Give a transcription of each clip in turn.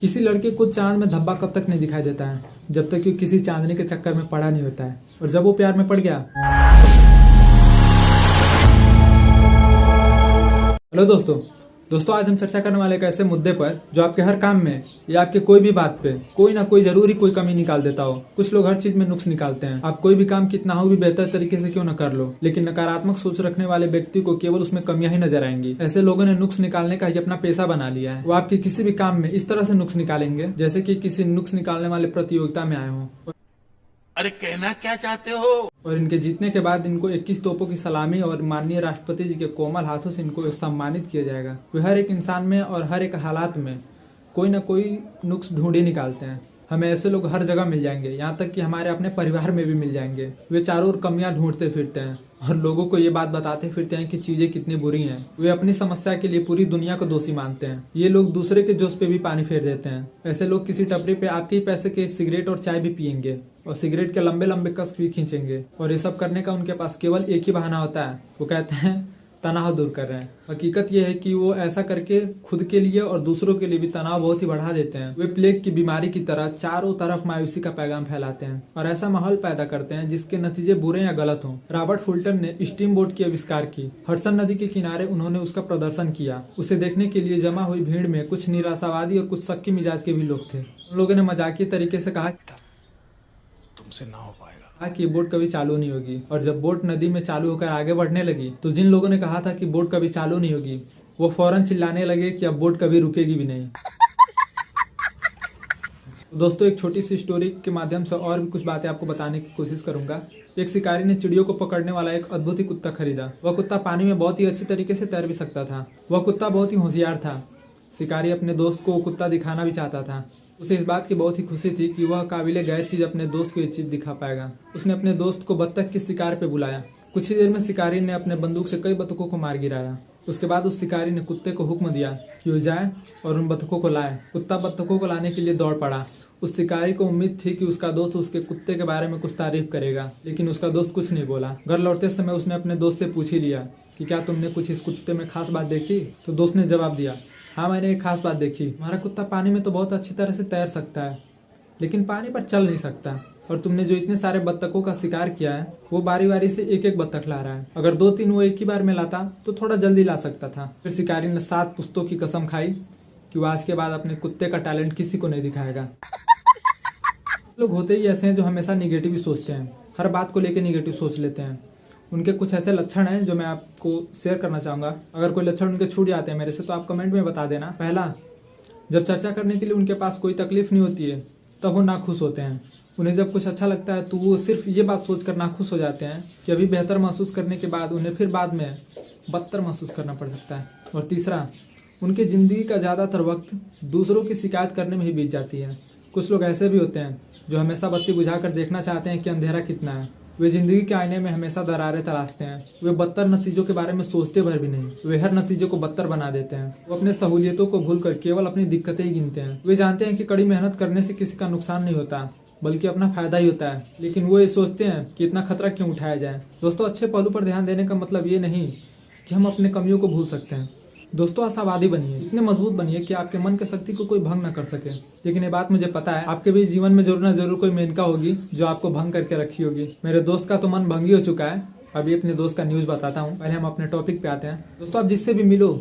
किसी लड़के को चांद में धब्बा कब तक नहीं दिखाई देता है जब तक कि किसी चांदनी के चक्कर में पड़ा नहीं होता है। और जब वो प्यार में पड़ गया। हेलो दोस्तों आज हम चर्चा करने वाले एक ऐसे मुद्दे पर जो आपके हर काम में या आपके कोई भी बात पे कोई ना कोई जरूरी कोई कमी निकाल देता हो। कुछ लोग हर चीज में नुक्स निकालते हैं। आप कोई भी काम कितना हो भी बेहतर तरीके से क्यों न कर लो, लेकिन नकारात्मक सोच रखने वाले व्यक्ति को केवल उसमें कमियां ही नजर आएंगी। ऐसे लोगों ने नुक्स निकालने का ही अपना पेशा बना लिया है। वो आपके किसी भी काम में इस तरह से नुक्स निकालेंगे जैसे कि किसी नुक्स निकालने वाले प्रतियोगिता में आए हों। अरे कहना क्या चाहते हो? और इनके जीतने के बाद इनको 21 तोपों की सलामी और माननीय राष्ट्रपति जी के कोमल हाथों से इनको सम्मानित किया जाएगा। वे हर एक इंसान में और हर एक हालात में कोई ना कोई नुक्स ढूंढ ही निकालते हैं। हमें ऐसे लोग हर जगह मिल जाएंगे, यहाँ तक कि हमारे अपने परिवार में भी मिल जाएंगे। वे चारों ओर कमियां ढूंढते फिरते हैं और लोगों को ये बात बताते फिरते हैं कि चीजें कितनी बुरी हैं। वे अपनी समस्या के लिए पूरी दुनिया को दोषी मानते हैं। ये लोग दूसरे के जोश पे भी पानी फेर देते हैं। ऐसे लोग किसी टपरी पे आपके ही पैसे के सिगरेट और चाय भी पियेंगे और सिगरेट के लंबे लंबे कस भी खींचेंगे। और ये सब करने का उनके पास केवल एक ही बहाना होता है, वो कहते हैं तनाव दूर कर रहे हैं। हकीकत यह है कि वो ऐसा करके खुद के लिए और दूसरों के लिए भी तनाव बहुत ही बढ़ा देते हैं। वे प्लेग की बीमारी की तरह चारों तरफ मायूसी का पैगाम फैलाते हैं और ऐसा माहौल पैदा करते हैं जिसके नतीजे बुरे या गलत हों। रॉबर्ट फुल्टन ने स्टीम बोट की आविष्कार की। हडसन नदी के किनारे उन्होंने उसका प्रदर्शन किया। उसे देखने के लिए जमा हुई भीड़ में कुछ निराशावादी और कुछ शक्की मिजाज के भी लोग थे। उन लोगों ने मजाकिया तरीके से कहा तुमसे ना हो पाएगा कि बोट कभी चालू नहीं होगी। और जब बोट नदी में चालू होकर आगे बढ़ने लगी तो जिन लोगों ने कहा था कि बोट कभी चालू नहीं होगी वो फौरन चिल्लाने लगे कि अब बोट कभी रुकेगी भी नहीं। दोस्तों एक छोटी सी स्टोरी के माध्यम से और भी कुछ बातें आपको बताने की कोशिश करूंगा। एक शिकारी ने चिड़ियों को पकड़ने वाला एक अद्भुत ही कुत्ता खरीदा। वह कुत्ता पानी में बहुत ही अच्छी तरीके से तैर भी सकता था। वह कुत्ता बहुत ही होशियार था। शिकारी अपने दोस्त को कुत्ता दिखाना भी चाहता था। उसे इस बात की बहुत ही खुशी थी कि वह काबिले गैर चीज अपने दोस्त को ये चीज दिखा पाएगा। उसने अपने दोस्त को बत्तख के शिकार पे बुलाया। कुछ ही देर में शिकारी ने अपने बंदूक से कई बत्तखों को मार गिराया। उसके बाद उस शिकारी ने कुत्ते को हुक्म दिया कि वो जाए और उन बत्तखों को लाए। कुत्ता बत्तखों को लाने के लिए दौड़ पड़ा। उस शिकारी को उम्मीद थी कि उसका दोस्त उसके कुत्ते के बारे में कुछ तारीफ करेगा, लेकिन उसका दोस्त कुछ नहीं बोला। घर लौटते समय उसने अपने दोस्त से पूछ ही लिया कि क्या तुमने कुछ इस कुत्ते में खास बात देखी? तो दोस्त ने जवाब दिया, हाँ मैंने एक खास बात देखी। हमारा कुत्ता पानी में तो बहुत अच्छी तरह से तैर सकता है लेकिन पानी पर चल नहीं सकता। और तुमने जो इतने सारे बत्तखों का शिकार किया है वो बारी बारी से एक एक बत्तख ला रहा है। अगर 2-3 वो एक ही बार में लाता तो थोड़ा जल्दी ला सकता था। फिर शिकारी ने 7 पुश्तों की कसम खाई कि वो आज के बाद अपने कुत्ते का टैलेंट किसी को नहीं दिखाएगा। लोग होते ही ऐसे हैं जो हमेशा निगेटिव ही सोचते हैं, हर बात को लेकर निगेटिव सोच लेते हैं। उनके कुछ ऐसे लक्षण हैं जो मैं आपको शेयर करना चाहूंगा। अगर कोई लक्षण उनके छूट जाते हैं मेरे से तो आप कमेंट में बता देना। पहला, जब चर्चा करने के लिए उनके पास कोई तकलीफ नहीं होती है तब वो नाखुश होते हैं। उन्हें जब कुछ अच्छा लगता है तो वो सिर्फ ये बात सोचकर नाखुश हो जाते हैं कि अभी बेहतर महसूस करने के बाद उन्हें फिर बाद में बदतर महसूस करना पड़ सकता है। और तीसरा, उनकी जिंदगी का ज़्यादातर वक्त दूसरों की शिकायत करने में ही बीत जाती है। कुछ लोग ऐसे भी होते हैं जो हमेशा बत्ती बुझाकर देखना चाहते हैं कि अंधेरा कितना है। वे जिंदगी के आईने में हमेशा दरारें तलाशते हैं। वे बदतर नतीजों के बारे में सोचते भर भी नहीं, वे हर नतीजों को बदतर बना देते हैं। वो अपने सहूलियतों को भूलकर केवल अपनी दिक्कतें ही गिनते हैं। वे जानते हैं कि कड़ी मेहनत करने से किसी का नुकसान नहीं होता बल्कि अपना फायदा ही होता है, लेकिन वो ये सोचते हैं कि इतना खतरा क्यों उठाया जाए। दोस्तों अच्छे पहलू पर ध्यान देने का मतलब ये नहीं कि हम अपने कमियों को भूल सकते हैं। दोस्तों आशावादी बनिए, इतने मजबूत बनिए कि आपके मन की शक्ति को कोई भंग न कर सके। लेकिन ये बात मुझे पता है आपके भी जीवन में जरूर न जरूर कोई मेनका होगी जो आपको भंग करके रखी होगी। मेरे दोस्त का तो मन भंगी हो चुका है। अभी अपने दोस्त का न्यूज बताता हूँ। पहले हम अपने टॉपिक पे आते हैं। दोस्तों आप जिससे भी मिलो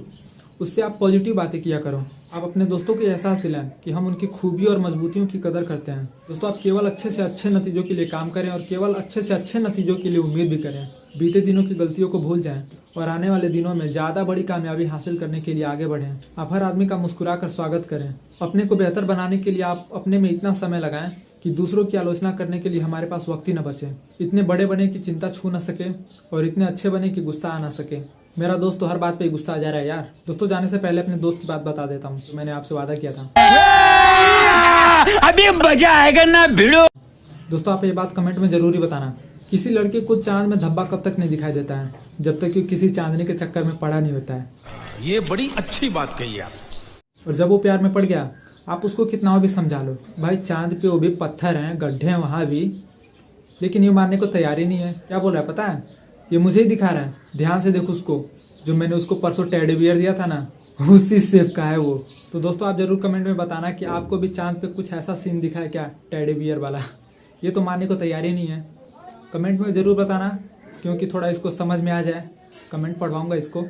उससे आप पॉजिटिव बातें किया करो। आप अपने दोस्तों को एहसास दिलाएं कि हम उनकी खूबी और मजबूतियों की कदर करते हैं। दोस्तों आप केवल अच्छे से अच्छे नतीजों के लिए काम करें और केवल अच्छे से अच्छे नतीजों के लिए उम्मीद भी करें। बीते दिनों की गलतियों को भूल जाएं और आने वाले दिनों में ज़्यादा बड़ी कामयाबी हासिल करने के लिए आगे बढ़ें। आप हर आदमी का मुस्कुराकर स्वागत करें। अपने को बेहतर बनाने के लिए आप अपने में इतना समय लगाएं कि दूसरों की आलोचना करने के लिए हमारे पास वक्त ही न बचे। इतने बड़े बने कि चिंता छू न सके और इतने अच्छे बने कि गुस्सा आ न सके। मेरा दोस्त तो हर बात पे गुस्सा आ जा रहा है यार। दोस्तों जाने से पहले अपने दोस्त की बात बता देता हूँ तो मैंने आपसे वादा किया था। अभी मजा आएगा ना भिड़ो। दोस्तों आप ये बात कमेंट में जरूरी बताना, किसी लड़के को चांद में धब्बा कब तक नहीं दिखाई देता है जब तक कि किसी चांदनी के चक्कर में पड़ा नहीं होता है। ये बड़ी अच्छी बात कही आप। और जब वो प्यार में पड़ गया आप उसको कितना भी समझा लो, भाई चांद पे वो भी पत्थर हैं, गड्ढे हैं वहाँ भी, लेकिन ये मानने को तैयार ही नहीं है। क्या बोल रहा है पता है, ये मुझे ही दिखा रहा है। ध्यान से देखो उसको, जो मैंने उसको परसों टेडी बियर दिया था ना, उसी शेप का है वो। तो दोस्तों आप जरूर कमेंट में बताना कि आपको भी चांद पे कुछ ऐसा सीन दिखा है क्या, टेडी बियर वाला। ये तो मानने को तैयार ही नहीं है। कमेंट में जरूर बताना, क्योंकि थोड़ा इसको समझ में आ जाए। कमेंट पढ़वाऊंगा इसको।